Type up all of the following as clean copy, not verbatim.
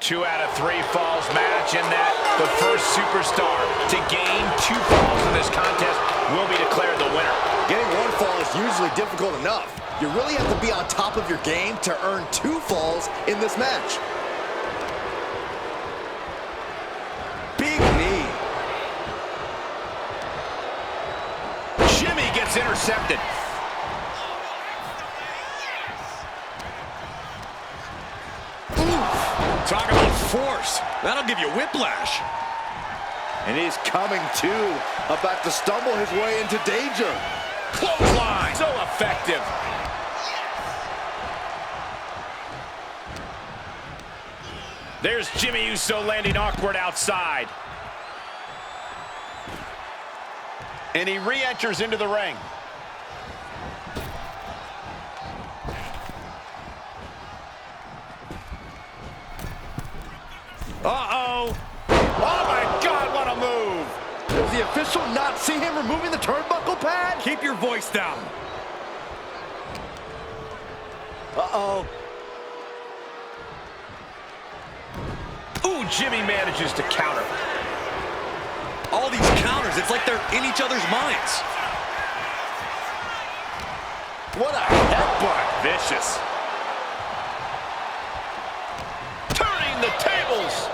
2 out of 3 falls match, and that the first superstar to gain 2 falls in this contest will be declared the winner. Getting 1 fall is usually difficult enough. You really have to be on top of your game to earn 2 falls in this match. Big knee. Jimmy gets intercepted. Talk about force. That'll give you whiplash. And he's coming too, about to stumble his way into danger. Clothesline, so effective. There's Jimmy Uso landing awkward outside. And he re-enters into the ring. Uh-oh. Oh, my God, what a move. Does the official not see him removing the turnbuckle pad? Keep your voice down. Uh-oh. Ooh, Jimmy manages to counter. All these counters, it's like they're in each other's minds. What a headbutt. Vicious. Turning the tables.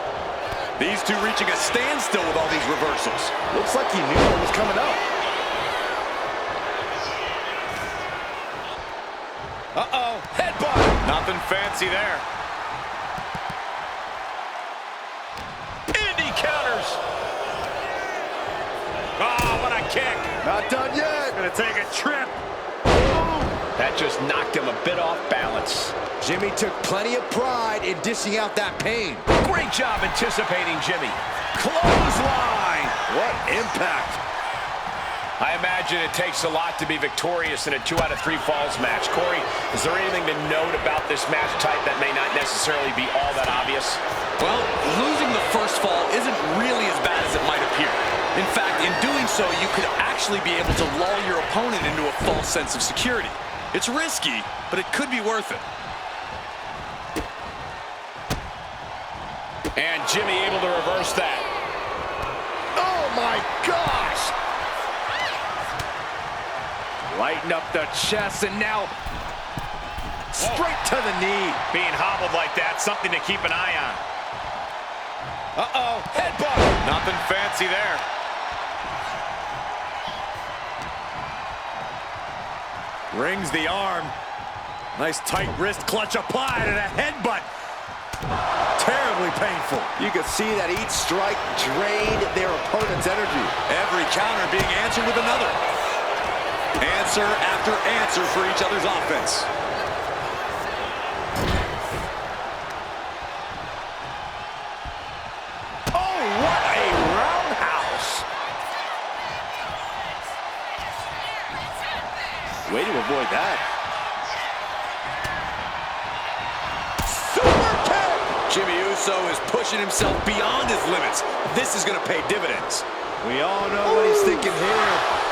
These two reaching a standstill with all these reversals. Looks like he knew what was coming up. Uh-oh, headbutt. Nothing fancy there. Indy counters. Oh, what a kick. Not done yet. Gonna take a trip. That just knocked him a bit off balance. Jimmy took plenty of pride in dishing out that pain. Great job anticipating Jimmy. Clothesline. What impact. I imagine it takes a lot to be victorious in a 2 out of 3 falls match. Corey, is there anything to note about this match type that may not necessarily be all that obvious? Well, losing the first fall isn't really as bad as it might appear. In fact, in doing so, you could actually be able to lull your opponent into a false sense of security. It's risky, but it could be worth it. And Jimmy able to reverse that. Oh my gosh! Lighten up the chest, and now straight to the knee. Being hobbled like that, something to keep an eye on. Uh-oh, headbutt. Nothing fancy there. Rings the arm. Nice tight wrist clutch applied, and a headbutt. Terribly painful. You could see that each strike drained their opponent's energy. Every counter being answered with another. Answer after answer for each other's offense. Oh, what a roundhouse. Way to avoid that. Super kick. Jimmy Uso is pushing himself beyond his limits. This is going to pay dividends. We all know what he's thinking here.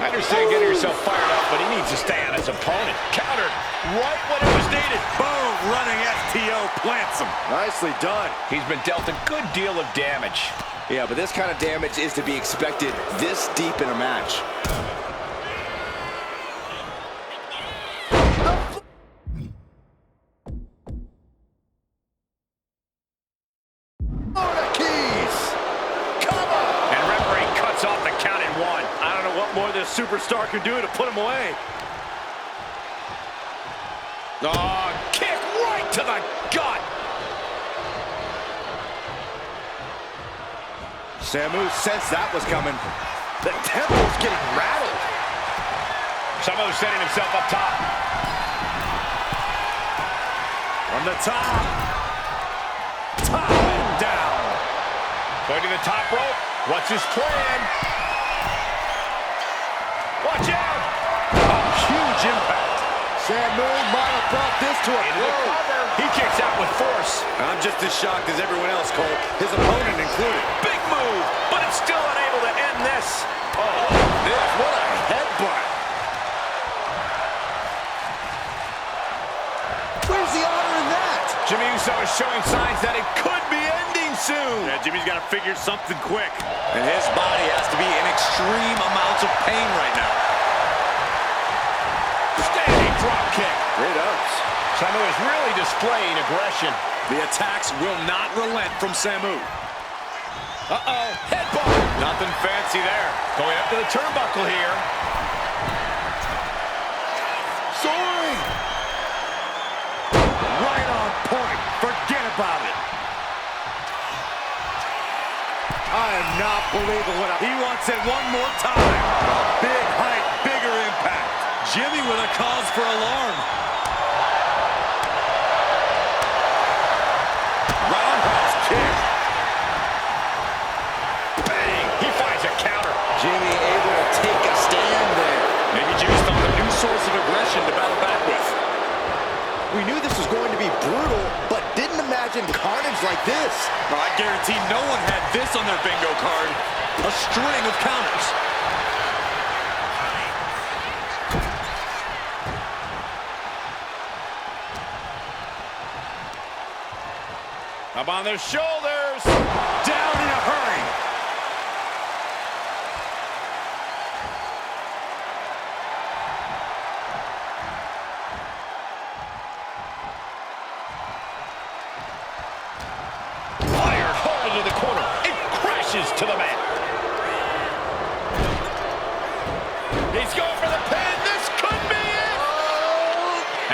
I understand getting yourself fired up, but he needs to stay on his opponent. Countered right when it was needed. Boom, running STO plants him. Nicely done. He's been dealt a good deal of damage. Yeah, but this kind of damage is to be expected this deep in a match. Superstar can do to put him away. Oh, kick right to the gut. Samu sensed that was coming. The temple's getting rattled. Samu setting himself up top. From the top. Top and down. Going to the top rope. What's his plan? Watch out! Oh, huge impact. Samu might have brought this to a close. He kicks out with force. I'm just as shocked as everyone else, Cole. His opponent included. Big move, but it's still unable to end this. Oh, what a headbutt. Where's the honor in that? Jimmy Uso is showing signs that it could be ending soon. Yeah, Jimmy's got to figure something quick. And his body has to be in extreme amounts of pain right now. Standing drop kick. Great ups. Samu is really displaying aggression. The attacks will not relent from Samu. Uh-oh, headbutt. Nothing fancy there. Going up to the turnbuckle here. Soaring! Right on point. Forget about it. I am not believing what he wants it one more time. Big height, bigger impact. Jimmy with a cause for alarm. Roundhouse kick. Bang! He finds a counter. Jimmy able to take a stand there. Maybe Jimmy's found a new source of aggression to battle back with. We knew this was going to be brutal, but didn't imagine carnage like this. I guarantee no one had this on their bingo card. A string of counters. Up on their shoulders. Down in a hurry. Fired hard into the corner. It crashes to the mat. He's going for the pin. This could be it.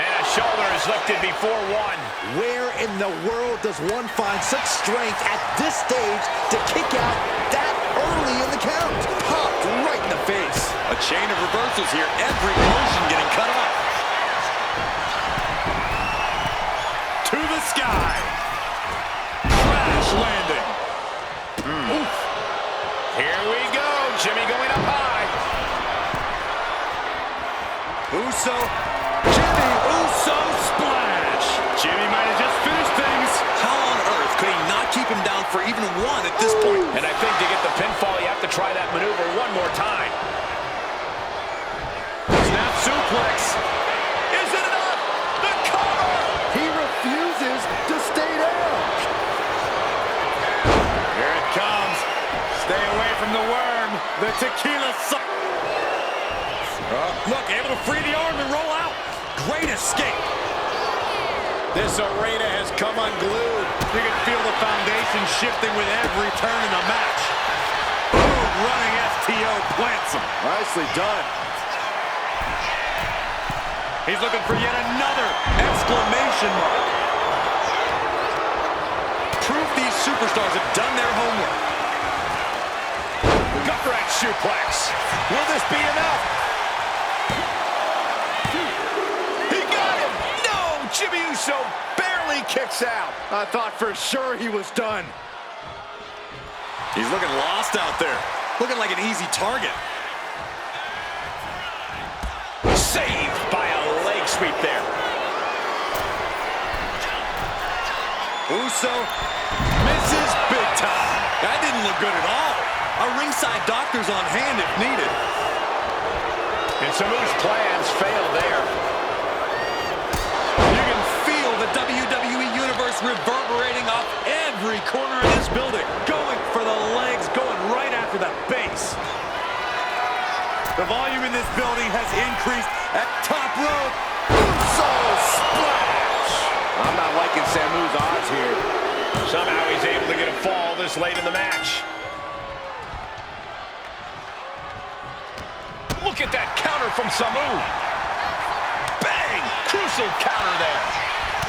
And a shoulder is lifted before one. Where in the world does one find such strength at this stage to kick out that early in the count? Popped right in the face. A chain of reversals here. Every motion getting cut off. To the sky. Crash landing. Oof. Here we go. Jimmy going up high. Uso. Jimmy Uso splash. Jimmy might have just finished things. How on earth could he not keep him down for even one at this point? And I think to get the pinfall, you have to try that maneuver one more time. Snap suplex. Is it enough? The cover! He refuses to stay down. Here it comes. Stay away from the worm. The tequila. Look, able to free the arm and roll out. Great escape. This arena has come unglued. You can feel the foundation shifting with every turn in the match. Boom, running STO plants him. Nicely done. He's looking for yet another exclamation mark. Proof these superstars have done their homework. Gut-wrench suplex. Will this be enough? He got him! No! Jimmy Uso barely kicks out. I thought for sure he was done. He's looking lost out there. Looking like an easy target. Saved by a leg sweep there. Uso misses big time. That didn't look good at all. A ringside doctor's on hand if needed. And Samu's plans fail there. You can feel the WWE Universe reverberating off every corner of this building. Going for the legs, going right after the base. The volume in this building has increased at top rope. Uso splash. I'm not liking Samu's odds here. Somehow he's able to get a fall this late in the match. Look at that counter from Samu. Bang! Crucial counter there.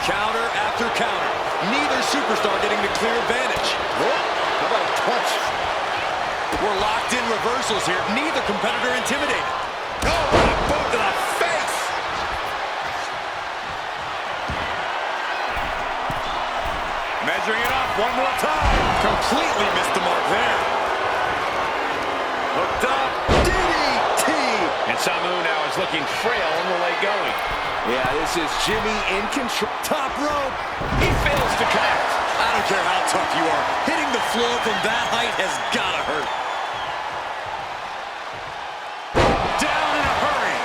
Counter after counter. Neither superstar getting the clear advantage. Oh, how about a punch? We're locked in reversals here. Neither competitor intimidated. Oh, what a boot to the face. Measuring it up one more time. Completely missed the mark there. Hooked up. DDT. And Samu now is looking frail and will lay going. Yeah, this is Jimmy in control. Top rope. He fails to connect. I don't care how tough you are. Hitting the floor from that height has gotta hurt. Down in a hurry.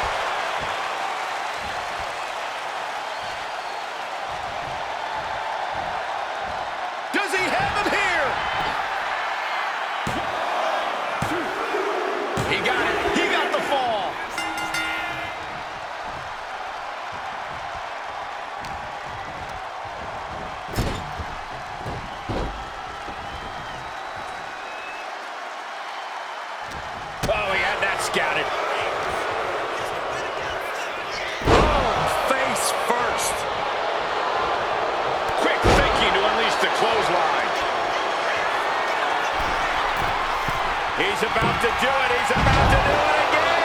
He's about to do it. He's about to do it again.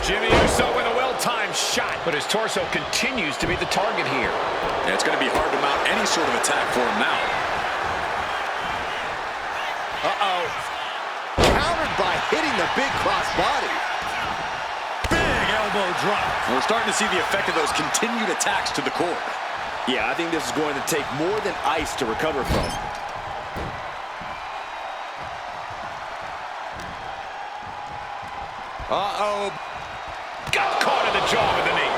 Jimmy Uso with a well-timed shot, but his torso continues to be the target here. And it's going to be hard to mount any sort of attack for him now. Uh-oh. Countered by hitting the big crossbody. Big elbow drop. And we're starting to see the effect of those continued attacks to the core. Yeah, I think this is going to take more than ice to recover from. Uh-oh. Got caught in the jaw with the knee.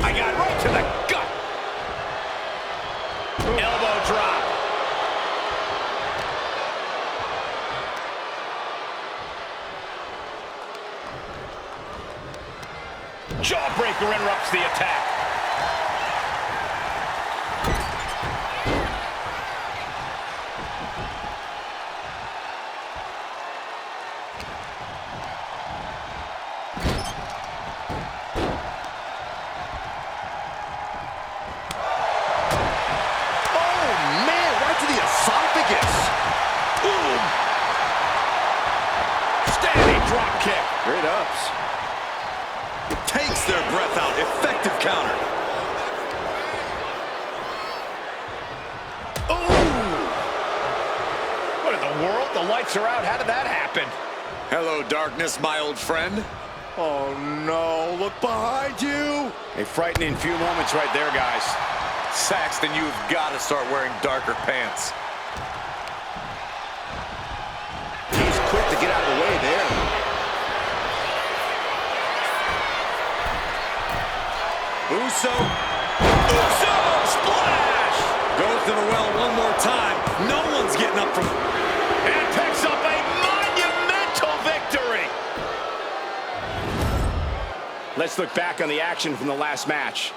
I got right to the gut. Elbow drop. Jawbreaker interrupts the attack. Drop kick. Great ups. Takes their breath out. Effective counter. Ooh! What in the world? The lights are out. How did that happen? Hello, darkness, my old friend. Oh, no. Look behind you. A frightening few moments right there, guys. Saxton, you've got to start wearing darker pants. He's quick to get out of the way there. Uso. Uso! Splash! Goes to the well one more time. No one's getting up from... And picks up a monumental victory! Let's look back on the action from the last match.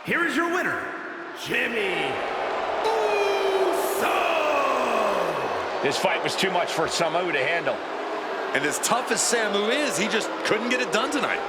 Here is your winner, Jimmy Uso! This fight was too much for Samu to handle. And as tough as Samu is, he just couldn't get it done tonight.